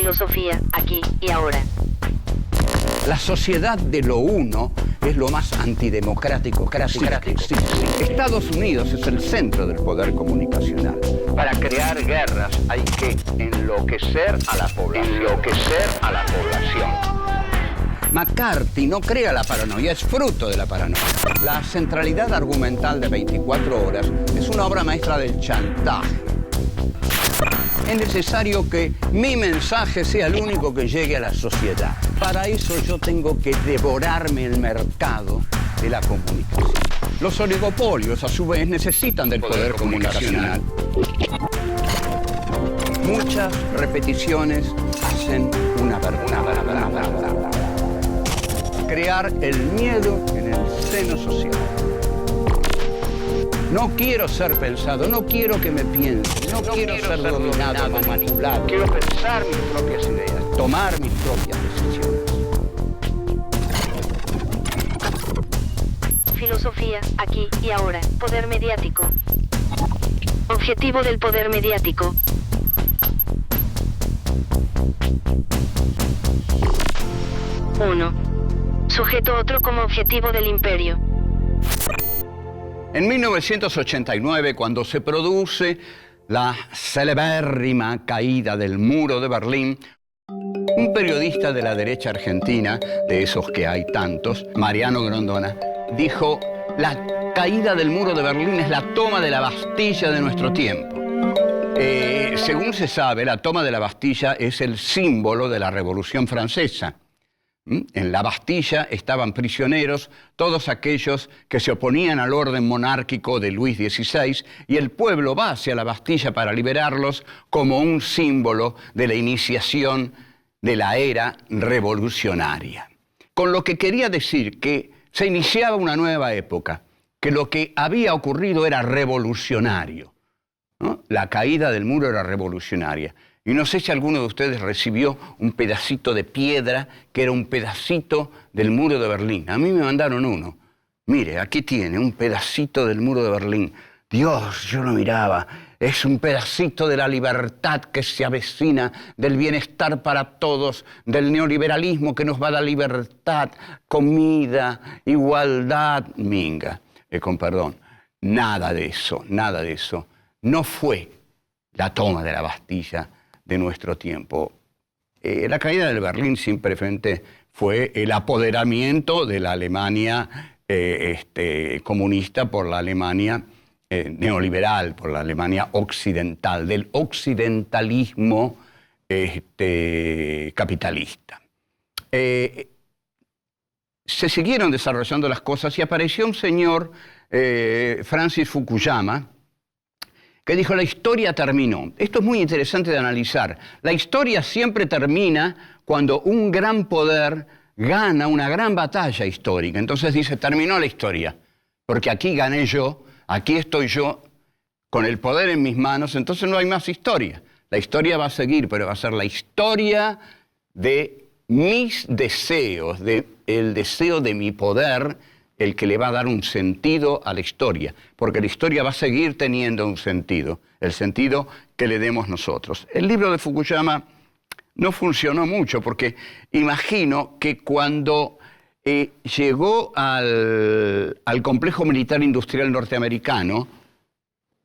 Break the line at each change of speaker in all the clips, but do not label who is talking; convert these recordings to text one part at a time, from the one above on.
Filosofía, aquí y ahora.
La sociedad de lo uno es lo más antidemocrático que existe. Estados Unidos es el centro del poder comunicacional. Para crear guerras hay que enloquecer a la población. McCarthy no crea la paranoia, es fruto de la paranoia. La centralidad argumental de 24 horas es una obra maestra del chantaje. Es necesario que mi mensaje sea el único que llegue a la sociedad. Para eso yo tengo que devorarme el mercado de la comunicación. Los oligopolios, a su vez, necesitan del poder comunicacional. Muchas repeticiones hacen una verdad. Crear el miedo en el seno social. No quiero ser pensado, no quiero que me piensen, no quiero ser dominado, manipulado. Quiero pensar mis propias ideas, tomar mis propias decisiones.
Filosofía, aquí y ahora. Poder mediático. Objetivo del poder mediático. Uno. Sujeto otro como objetivo del imperio.
En 1989, cuando se produce la celebérrima caída del muro de Berlín, un periodista de la derecha argentina, de esos que hay tantos, Mariano Grondona, dijo: la caída del muro de Berlín es la toma de la Bastilla de nuestro tiempo. Según se sabe, la toma de la Bastilla es el símbolo de la Revolución Francesa. En la Bastilla estaban prisioneros todos aquellos que se oponían al orden monárquico de Luis XVI, y el pueblo va hacia la Bastilla para liberarlos como un símbolo de la iniciación de la era revolucionaria. Con lo que quería decir que se iniciaba una nueva época, que lo que había ocurrido era revolucionario, ¿no? La caída del muro era revolucionaria. Y no sé si alguno de ustedes recibió un pedacito de piedra que era un pedacito del muro de Berlín. A mí me mandaron uno. Mire, aquí tiene un pedacito del muro de Berlín. Dios, yo lo miraba. Es un pedacito de la libertad que se avecina, del bienestar para todos, del neoliberalismo que nos va a dar libertad, comida, igualdad, minga. Con perdón, nada de eso. No fue la toma de la Bastilla de nuestro tiempo. La caída del Berlín simplemente fue el apoderamiento de la Alemania comunista por la Alemania neoliberal, por la Alemania occidental, del occidentalismo capitalista. Se siguieron desarrollando las cosas y apareció un señor, Francis Fukuyama, que dijo: la historia terminó. Esto es muy interesante de analizar. La historia siempre termina cuando un gran poder gana una gran batalla histórica. Entonces dice: terminó la historia, porque aquí gané yo, aquí estoy yo, con el poder en mis manos, entonces no hay más historia. La historia va a seguir, pero va a ser la historia de mis deseos, el deseo de mi poder, el que le va a dar un sentido a la historia, porque la historia va a seguir teniendo un sentido, el sentido que le demos nosotros. El libro de Fukuyama no funcionó mucho, porque imagino que cuando llegó al complejo militar industrial norteamericano,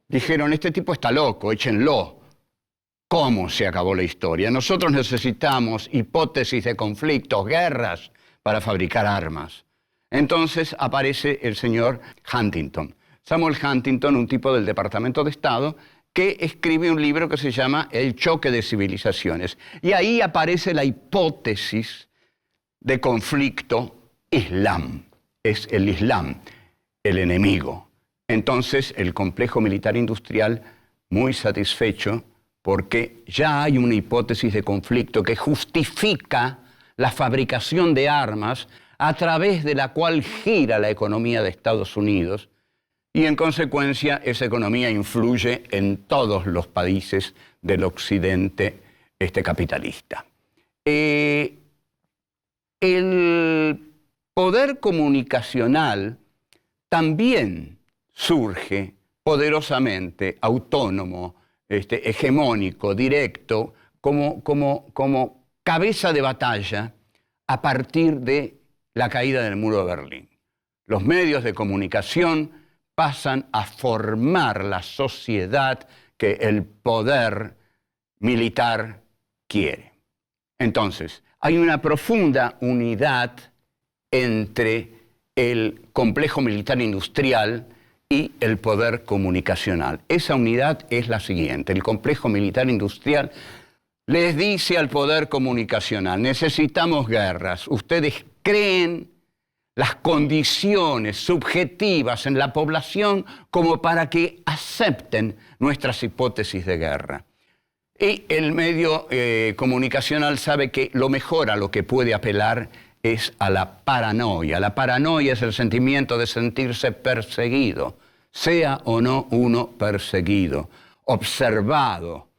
dijeron: este tipo está loco, échenlo. ¿Cómo se acabó la historia? Nosotros necesitamos hipótesis de conflictos, guerras, para fabricar armas. Entonces aparece el señor Huntington. Samuel Huntington, un tipo del Departamento de Estado, que escribe un libro que se llama El choque de civilizaciones. Y ahí aparece la hipótesis de conflicto Islam. Es el Islam, el enemigo. Entonces el complejo militar industrial, muy satisfecho, porque ya hay una hipótesis de conflicto que justifica la fabricación de armas a través de la cual gira la economía de Estados Unidos, y en consecuencia esa economía influye en todos los países del occidente capitalista. El poder comunicacional también surge poderosamente, autónomo, hegemónico, directo, como cabeza de batalla a partir de la caída del muro de Berlín. Los medios de comunicación pasan a formar la sociedad que el poder militar quiere. Entonces, hay una profunda unidad entre el complejo militar industrial y el poder comunicacional. Esa unidad es la siguiente: el complejo militar industrial les dice al poder comunicacional: necesitamos guerras. Ustedes creen las condiciones subjetivas en la población como para que acepten nuestras hipótesis de guerra. Y el medio comunicacional sabe que lo mejor a lo que puede apelar es a la paranoia. La paranoia es el sentimiento de sentirse perseguido, sea o no uno perseguido, observado,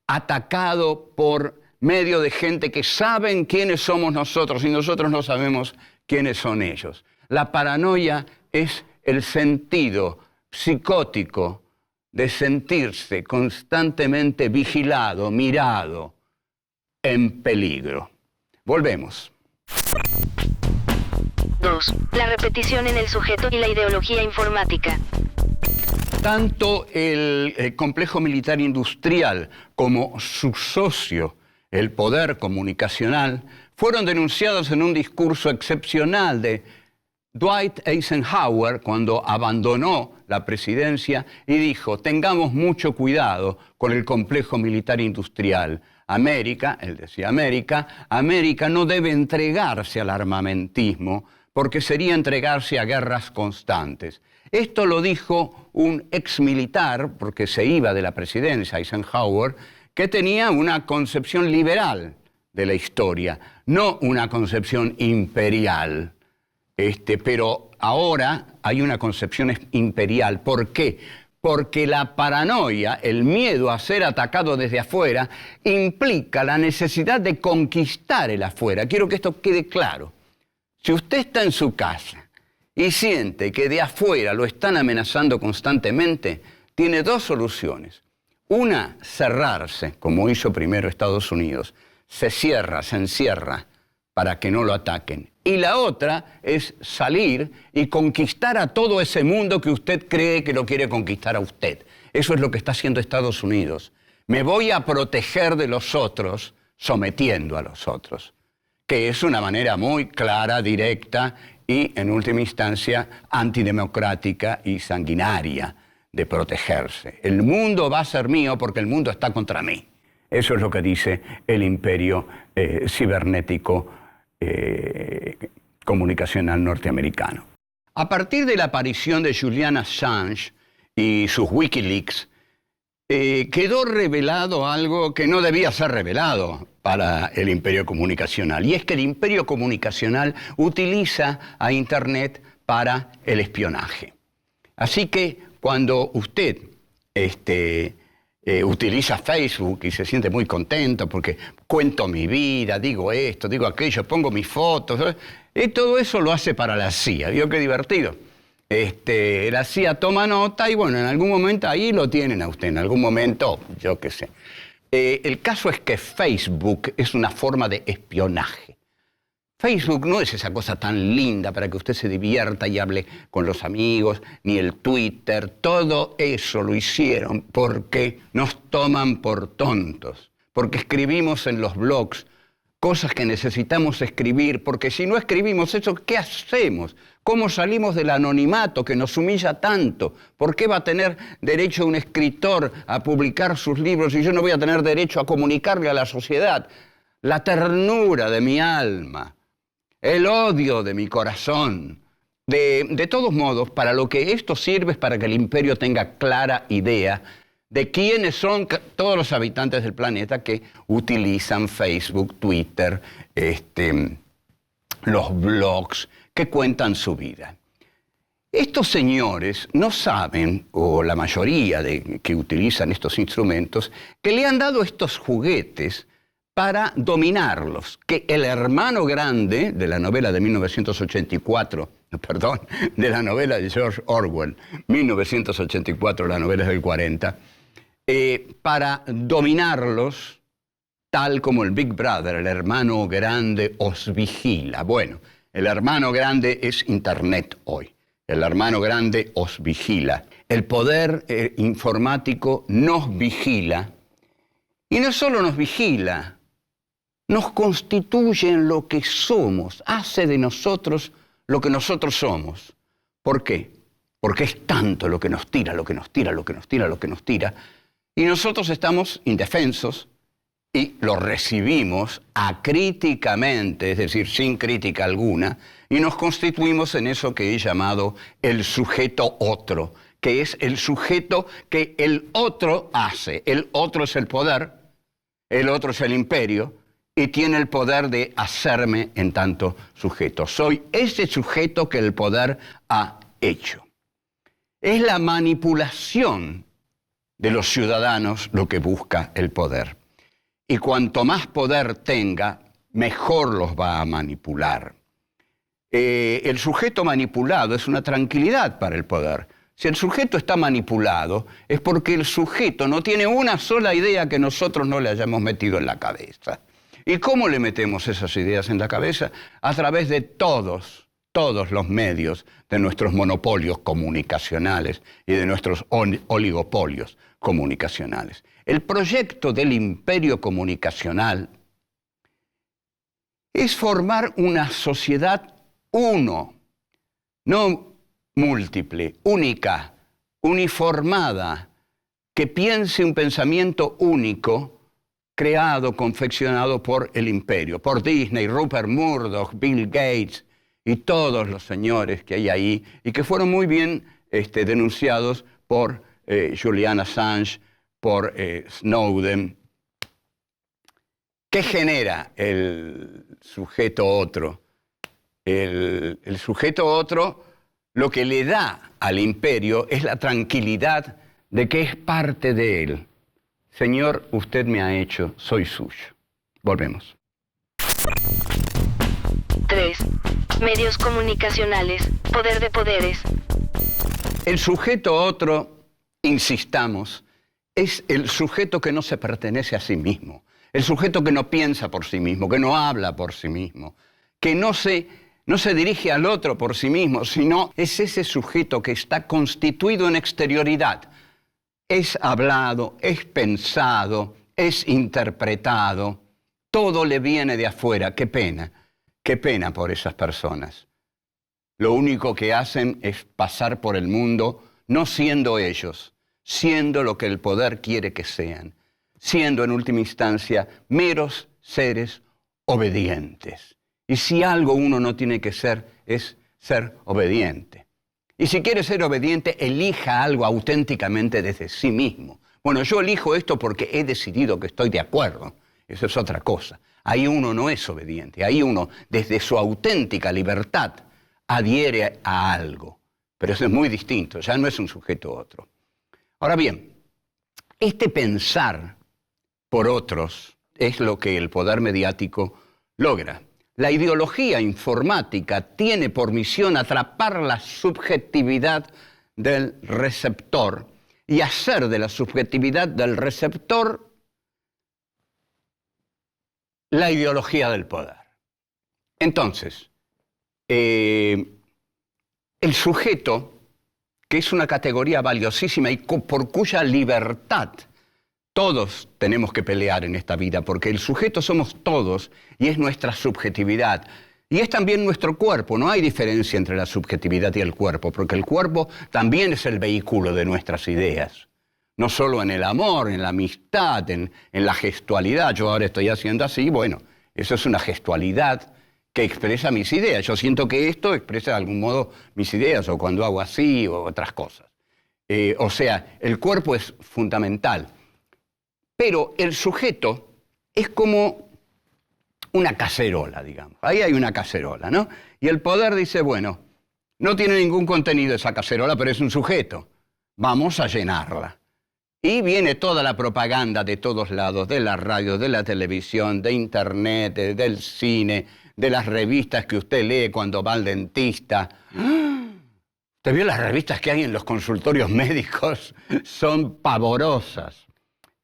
atacado por medio de gente que saben quiénes somos nosotros y nosotros no sabemos quiénes son ellos. La paranoia es el sentido psicótico de sentirse constantemente vigilado, mirado, en peligro. Volvemos.
2. La repetición en el sujeto y la ideología informática.
Tanto el complejo militar industrial como su socio, el poder comunicacional, fueron denunciados en un discurso excepcional de Dwight Eisenhower cuando abandonó la presidencia y dijo: tengamos mucho cuidado con el complejo militar industrial. América, él decía América no debe entregarse al armamentismo porque sería entregarse a guerras constantes. Esto lo dijo un exmilitar, porque se iba de la presidencia, Eisenhower, que tenía una concepción liberal de la historia, no una concepción imperial. Pero ahora hay una concepción imperial. ¿Por qué? Porque la paranoia, el miedo a ser atacado desde afuera, implica la necesidad de conquistar el afuera. Quiero que esto quede claro. Si usted está en su casa y siente que de afuera lo están amenazando constantemente, tiene dos soluciones. Una, cerrarse, como hizo primero Estados Unidos. Se cierra, se encierra para que no lo ataquen. Y la otra es salir y conquistar a todo ese mundo que usted cree que lo quiere conquistar a usted. Eso es lo que está haciendo Estados Unidos. Me voy a proteger de los otros sometiendo a los otros, que es una manera muy clara, directa y, en última instancia, antidemocrática y sanguinaria de protegerse. El mundo va a ser mío porque el mundo está contra mí. Eso es lo que dice el imperio cibernético comunicacional norteamericano. A partir de la aparición de Julian Assange y sus Wikileaks, quedó revelado algo que no debía ser revelado para el imperio comunicacional, y es que el imperio comunicacional utiliza a Internet para el espionaje. Así que cuando usted utiliza Facebook y se siente muy contento porque cuento mi vida, digo esto, digo aquello, pongo mis fotos, ¿sabes? Y todo eso lo hace para la CIA. ¿Vio qué divertido? La CIA toma nota y bueno, en algún momento ahí lo tienen a usted, en algún momento, yo qué sé. El caso es que Facebook es una forma de espionaje. Facebook no es esa cosa tan linda para que usted se divierta y hable con los amigos, ni el Twitter. Todo eso lo hicieron porque nos toman por tontos, porque escribimos en los blogs cosas que necesitamos escribir, porque si no escribimos eso, ¿qué hacemos? ¿Cómo salimos del anonimato que nos humilla tanto? ¿Por qué va a tener derecho un escritor a publicar sus libros y yo no voy a tener derecho a comunicarle a la sociedad la ternura de mi alma, el odio de mi corazón? De todos modos, para lo que esto sirve es para que el imperio tenga clara idea de quiénes son todos los habitantes del planeta que utilizan Facebook, Twitter, los blogs, que cuentan su vida. Estos señores no saben, o la mayoría de que utilizan estos instrumentos, que le han dado estos juguetes para dominarlos, que el hermano grande de la novela de 1984, perdón, de la novela de George Orwell, 1984, la novela es del 40, para dominarlos tal como el Big Brother, el hermano grande, os vigila. Bueno, el hermano grande es Internet hoy. El hermano grande os vigila. El poder informático nos vigila. Y no solo nos vigila, nos constituye en lo que somos, hace de nosotros lo que nosotros somos. ¿Por qué? Porque es tanto lo que nos tira, lo que nos tira, lo que nos tira, lo que nos tira, y nosotros estamos indefensos y lo recibimos acríticamente, es decir, sin crítica alguna, y nos constituimos en eso que he llamado el sujeto otro, que es el sujeto que el otro hace. El otro es el poder, el otro es el imperio, y tiene el poder de hacerme en tanto sujeto. Soy ese sujeto que el poder ha hecho. Es la manipulación de los ciudadanos lo que busca el poder. Y cuanto más poder tenga, mejor los va a manipular. El sujeto manipulado es una tranquilidad para el poder. Si el sujeto está manipulado, es porque el sujeto no tiene una sola idea que nosotros no le hayamos metido en la cabeza. ¿Y cómo le metemos esas ideas en la cabeza? A través de todos los medios de nuestros monopolios comunicacionales y de nuestros oligopolios comunicacionales. El proyecto del imperio comunicacional es formar una sociedad uno, no múltiple, única, uniformada, que piense un pensamiento único, creado, confeccionado por el imperio, por Disney, Rupert Murdoch, Bill Gates y todos los señores que hay ahí y que fueron muy bien denunciados por Julian Assange, por Snowden. ¿Qué genera el sujeto otro? El sujeto otro lo que le da al imperio es la tranquilidad de que es parte de él. Señor, usted me ha hecho, soy suyo. Volvemos.
3. Medios comunicacionales, poder de poderes.
El sujeto otro, insistamos, es el sujeto que no se pertenece a sí mismo, el sujeto que no piensa por sí mismo, que no habla por sí mismo, que no se dirige al otro por sí mismo, sino es ese sujeto que está constituido en exterioridad. Es hablado, es pensado, es interpretado, todo le viene de afuera. Qué pena por esas personas. Lo único que hacen es pasar por el mundo no siendo ellos, siendo lo que el poder quiere que sean, siendo en última instancia meros seres obedientes. Y si algo uno no tiene que ser, es ser obediente. Y si quiere ser obediente, elija algo auténticamente desde sí mismo. Bueno, yo elijo esto porque he decidido que estoy de acuerdo. Eso es otra cosa. Ahí uno no es obediente. Ahí uno, desde su auténtica libertad, adhiere a algo. Pero eso es muy distinto. Ya no es un sujeto otro. Ahora bien, este pensar por otros es lo que el poder mediático logra. La ideología informática tiene por misión atrapar la subjetividad del receptor y hacer de la subjetividad del receptor la ideología del poder. Entonces, el sujeto, que es una categoría valiosísima y por cuya libertad todos tenemos que pelear en esta vida, porque el sujeto somos todos y es nuestra subjetividad. Y es también nuestro cuerpo, no hay diferencia entre la subjetividad y el cuerpo, porque el cuerpo también es el vehículo de nuestras ideas. No solo en el amor, en la amistad, en la gestualidad. Yo ahora estoy haciendo así, bueno, eso es una gestualidad que expresa mis ideas. Yo siento que esto expresa de algún modo mis ideas, o cuando hago así, o otras cosas. O sea, el cuerpo es fundamental. Pero el sujeto es como una cacerola, digamos. Ahí hay una cacerola, ¿no? Y el poder dice, bueno, no tiene ningún contenido esa cacerola, pero es un sujeto. Vamos a llenarla. Y viene toda la propaganda de todos lados, de la radio, de la televisión, de internet, del cine, de las revistas que usted lee cuando va al dentista. ¿Usted vio las revistas que hay en los consultorios médicos? Son pavorosas.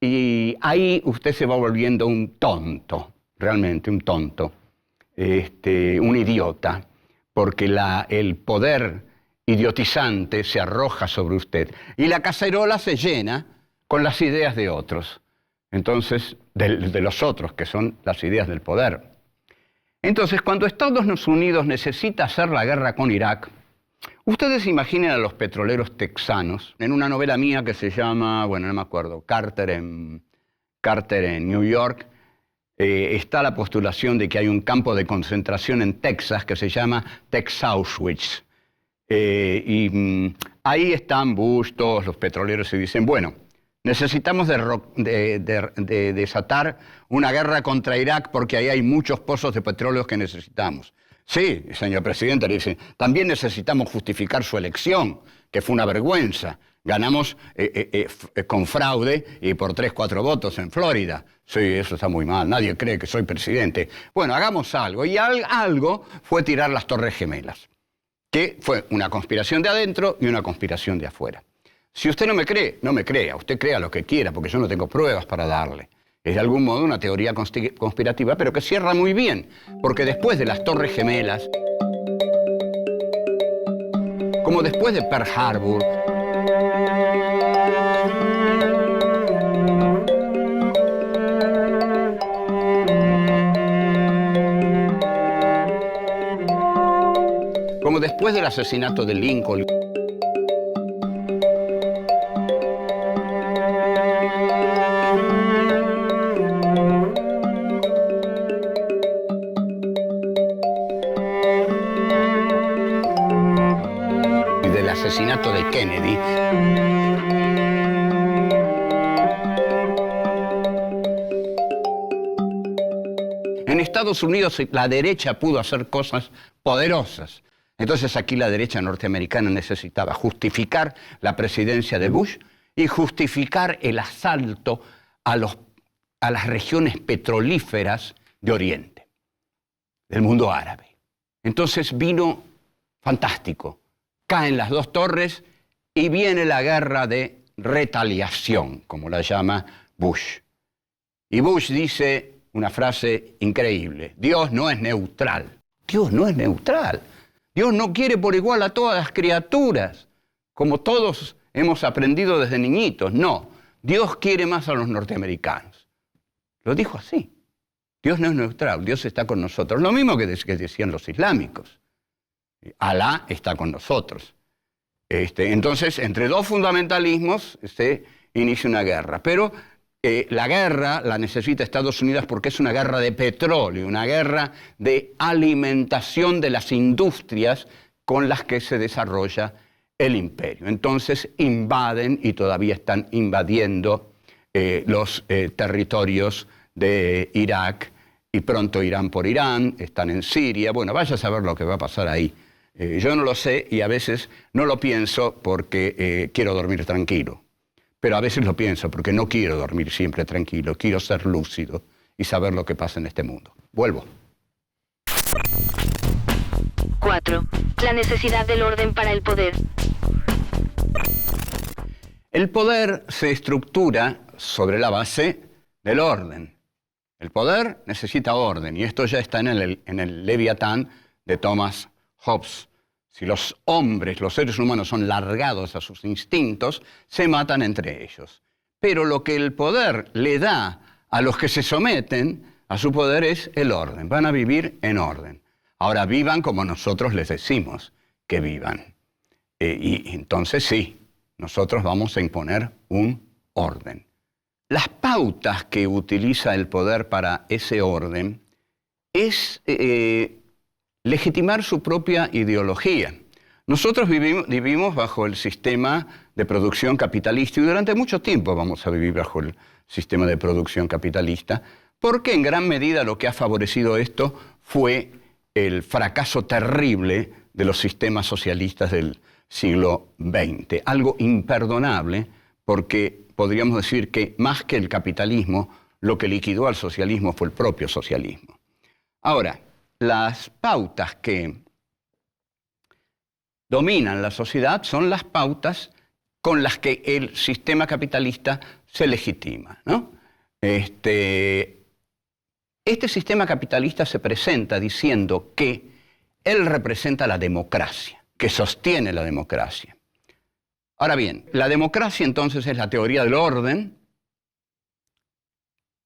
Y ahí usted se va volviendo un tonto, realmente un tonto, un idiota, porque el poder idiotizante se arroja sobre usted. Y la cacerola se llena con las ideas de otros. Entonces, de los otros, que son las ideas del poder. Entonces, cuando Estados Unidos necesita hacer la guerra con Irak, ustedes imaginen a los petroleros texanos, en una novela mía que se llama, bueno, no me acuerdo, Carter en New York, está la postulación de que hay un campo de concentración en Texas que se llama Tex Auschwitz. Ahí están Bush, todos los petroleros, y dicen, bueno, necesitamos desatar una guerra contra Irak porque ahí hay muchos pozos de petróleo que necesitamos. Sí, señor presidente, le dicen, también necesitamos justificar su elección, que fue una vergüenza. Ganamos con fraude y por 3, 4 votos en Florida. Sí, eso está muy mal, nadie cree que soy presidente. Bueno, hagamos algo. Y algo fue tirar las Torres Gemelas, que fue una conspiración de adentro y una conspiración de afuera. Si usted no me cree, no me crea. Usted crea lo que quiera, porque yo no tengo pruebas para darle. Es de algún modo una teoría conspirativa, pero que cierra muy bien, porque después de las Torres Gemelas, como después de Pearl Harbor, como después del asesinato de Lincoln, asesinato de Kennedy. En Estados Unidos la derecha pudo hacer cosas poderosas. Entonces aquí la derecha norteamericana necesitaba justificar la presidencia de Bush y justificar el asalto a las regiones petrolíferas de Oriente, del mundo árabe. Entonces vino fantástico. Caen las 2 torres y viene la guerra de retaliación, como la llama Bush. Y Bush dice una frase increíble: Dios no es neutral. Dios no es neutral. Dios no quiere por igual a todas las criaturas, como todos hemos aprendido desde niñitos. No, Dios quiere más a los norteamericanos. Lo dijo así. Dios no es neutral, Dios está con nosotros. Lo mismo que decían los islámicos. Alá está con nosotros. Entonces, entre 2 fundamentalismos se inicia una guerra. Pero la guerra la necesita Estados Unidos porque es una guerra de petróleo, una guerra de alimentación de las industrias con las que se desarrolla el imperio. Entonces invaden y todavía están invadiendo los territorios de Irak y pronto irán por Irán, están en Siria. Bueno, vaya a saber lo que va a pasar ahí. Yo no lo sé y a veces no lo pienso porque quiero dormir tranquilo. Pero a veces lo pienso porque no quiero dormir siempre tranquilo. Quiero ser lúcido y saber lo que pasa en este mundo. Vuelvo.
4. La necesidad del orden para el poder.
El poder se estructura sobre la base del orden. El poder necesita orden y esto ya está en el Leviatán de Thomas Hobbes. Si los hombres, los seres humanos son largados a sus instintos, se matan entre ellos. Pero lo que el poder le da a los que se someten a su poder es el orden. Van a vivir en orden. Ahora vivan como nosotros les decimos que vivan. Y entonces sí, nosotros vamos a imponer un orden. Las pautas que utiliza el poder para ese orden es legitimar su propia ideología. Nosotros vivimos bajo el sistema de producción capitalista y durante mucho tiempo vamos a vivir bajo el sistema de producción capitalista porque en gran medida lo que ha favorecido esto fue el fracaso terrible de los sistemas socialistas del siglo XX. Algo imperdonable porque podríamos decir que más que el capitalismo, lo que liquidó al socialismo fue el propio socialismo. Ahora, las pautas que dominan la sociedad son las pautas con las que el sistema capitalista se legitima, ¿no? Este sistema capitalista se presenta diciendo que él representa la democracia, que sostiene la democracia. Ahora bien, la democracia entonces es la teoría del orden,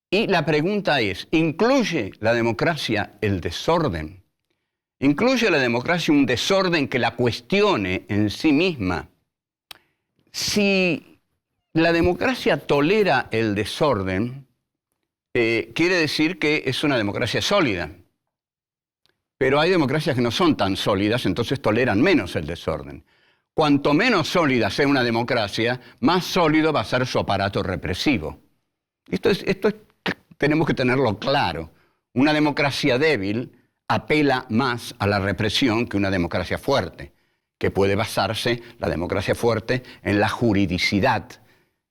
y la pregunta es, ¿incluye la democracia el desorden? ¿Incluye la democracia un desorden que la cuestione en sí misma? Si la democracia tolera el desorden, quiere decir que es una democracia sólida. Pero hay democracias que no son tan sólidas, entonces toleran menos el desorden. Cuanto menos sólida sea una democracia, más sólido va a ser su aparato represivo. Tenemos que tenerlo claro. Una democracia débil apela más a la represión que una democracia fuerte, que puede basarse, la democracia fuerte, en la juridicidad,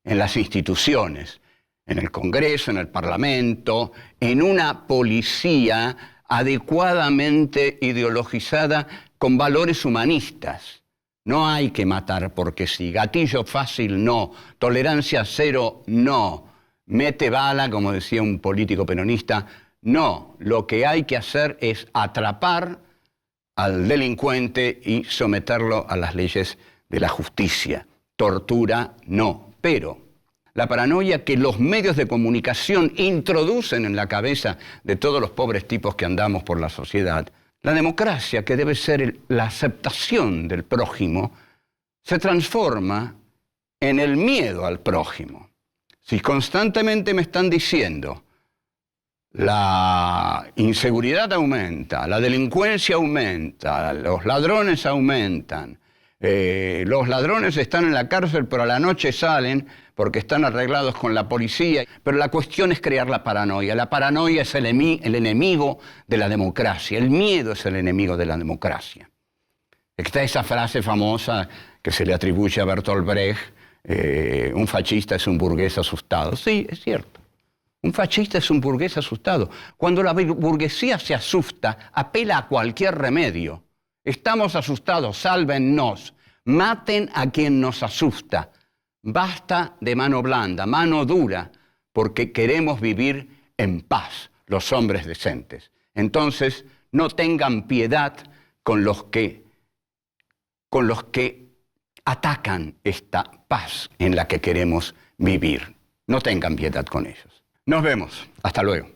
en las instituciones, en el Congreso, en el Parlamento, en una policía adecuadamente ideologizada con valores humanistas. No hay que matar porque sí. Gatillo fácil, no. Tolerancia cero, no. Mete bala, como decía un político peronista, no. Lo que hay que hacer es atrapar al delincuente y someterlo a las leyes de la justicia. Tortura, no. Pero la paranoia que los medios de comunicación introducen en la cabeza de todos los pobres tipos que andamos por la sociedad, la democracia, que debe ser la aceptación del prójimo, se transforma en el miedo al prójimo. Si constantemente me están diciendo la inseguridad aumenta, la delincuencia aumenta, los ladrones aumentan, los ladrones están en la cárcel pero a la noche salen porque están arreglados con la policía, pero la cuestión es crear la paranoia. La paranoia es el enemigo de la democracia, el miedo es el enemigo de la democracia. Está esa frase famosa que se le atribuye a Bertolt Brecht, un fascista es un burgués asustado. Sí, es cierto. Un fascista es un burgués asustado. Cuando la burguesía se asusta, apela a cualquier remedio. Estamos asustados, sálvennos, maten a quien nos asusta. Basta de mano blanda, mano dura, porque queremos vivir en paz, los hombres decentes. Entonces, no tengan piedad con los que atacan esta paz en la que queremos vivir. No tengan piedad con ellos. Nos vemos. Hasta luego.